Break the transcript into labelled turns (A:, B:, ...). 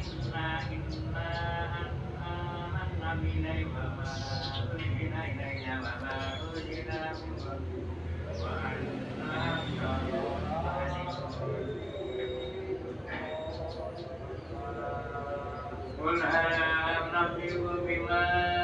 A: إنا آمنا بالله وما أنزل إلينا وما أنزل من قبل وأنا قل هل ننبئكم بما